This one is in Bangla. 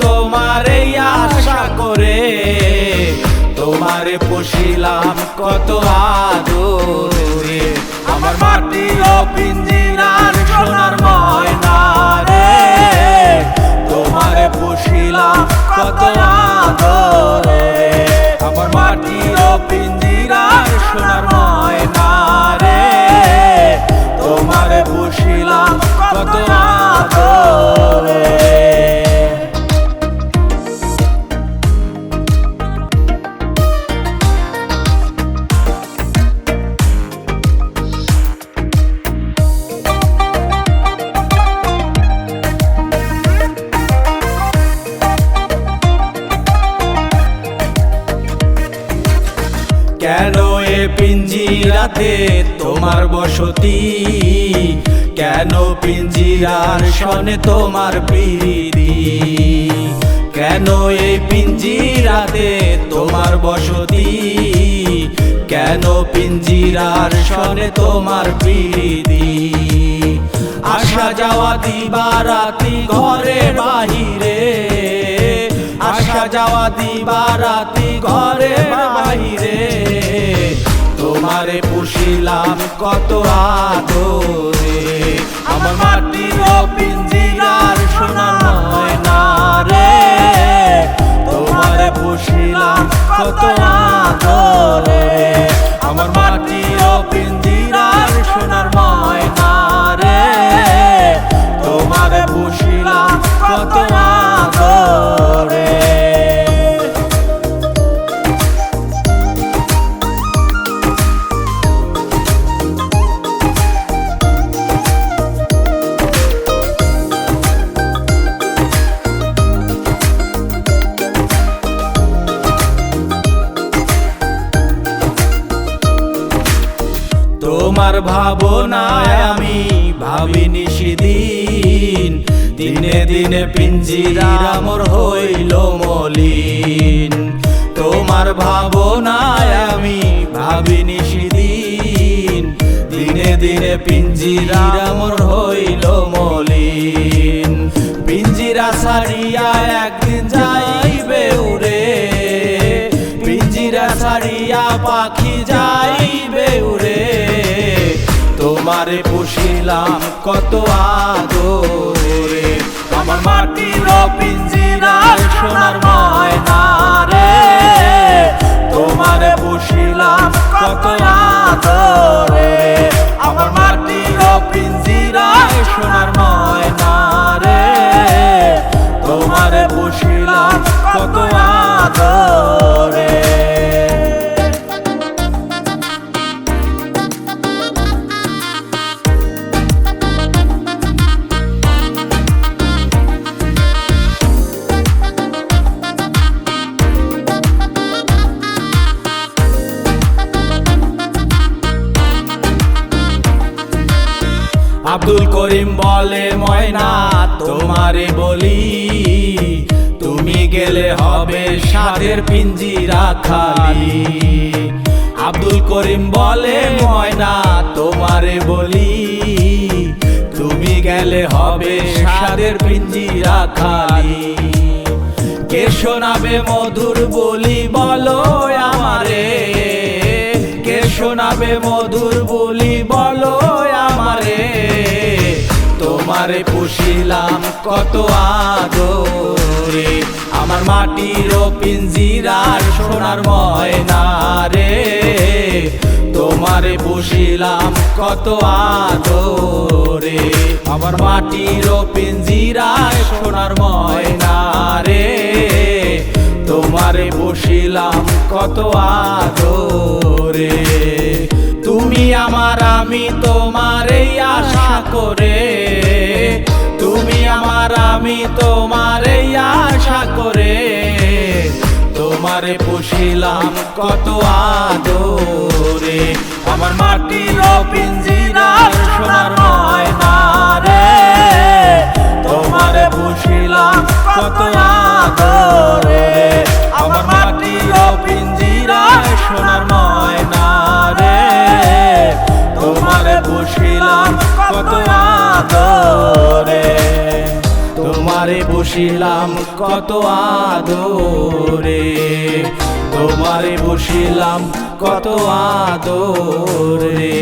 তোমারে আশা করে, তোমারে পুষিলাম কত আদরে। আমার মাটির পিঞ্জিরার সোনার ময়না রে, তোমারে পুষিলাম কত আদরে। আমার মাটির পিঞ্জিরার সোনার ময়না রে, তোমারে পুষিলাম কত আদরে। কেন এ পিঞ্জিরাতে তোমার বসতি, কেন পিঞ্জিরার সনে তোমার প্রীতি। কেন এই পিঞ্জিরাতে তোমার বসতি, কেন পিঞ্জিরার সনে তোমার প্রীতি। আসা যাওয়া দিবারাতি ঘরে বাহিরে, আসা যাওয়া দিবারাতি ঘরে বাহিরে। তোমারে পুষিলাম কত আদরে। আমার মাটির পিঞ্জিরার সোনার ময়না রে, তোমারে পুষিলাম কত আদরে। আমার মাটির পিঞ্জিরার সোনার ময়না রে, তোমারে পুষিলাম কত আদরে। তোমার ভাবনায় আমি ভাবিনি সেদিন, দিনে দিনে পিঞ্জিরা মোর হইল মলিন। তোমার ভাবনায় আমি ভাবিনি সেদিন, দিনে দিনে পিঞ্জিরা মোর হইল মলিন। পিঞ্জিরা ছাড়িয়া একদিন যাইবে উড়ে, পিঞ্জিরা ছাড়িয়া পাখি যাইবে উড়ে। তোমারে পুষিলাম কত আদরে। আমার মাটির পিঞ্জিরার সোনার ময়না রে, তোমারে পুষিলাম কত আদরে। আমার মাটির পিঞ্জিরার সোনার ময়না রে, তোমারে পুষিলাম কত আদরে। আব্দুল করিম বলে ময়না তোমারে বলি, তুমি গেলে হবে সাদের পিঞ্জিরা খালি। আব্দুল করিম বলে ময়না তোমারে বলি, তুমি গেলে হবে সাদের পিঞ্জিরা খালি। কে শোনাবে মধুর বলি বলো আমারে, কে শোনাবে মধুর বলি বলো আমারে। তোমারে পুষিলাম কত আদরে। আমার মাটির পিঞ্জিরার সোনার ময়না রে, তোমারে পুষিলাম কত আদরে। আমার মাটির পিঞ্জিরার সোনার ময়না রে, তোমারে পুষিলাম কত আদরে। তুমি আমার আমি তোমারে আশা করে, তুমি আমার আমি তোমারে আশা করে। তোমারে পুষিলাম কত আদরে। আমার মাটির পিঞ্জিরার সোনার ময়না রে, তোমারে পুষিলাম কত আদরে। আমার মাটির পিঞ্জিরার সোনার ময়না রে, তোমারে পুষিলাম কত আদরে। তোমার তোমারে বসিলাম কত আদরে, তোমারে বসিলাম কত আদরে।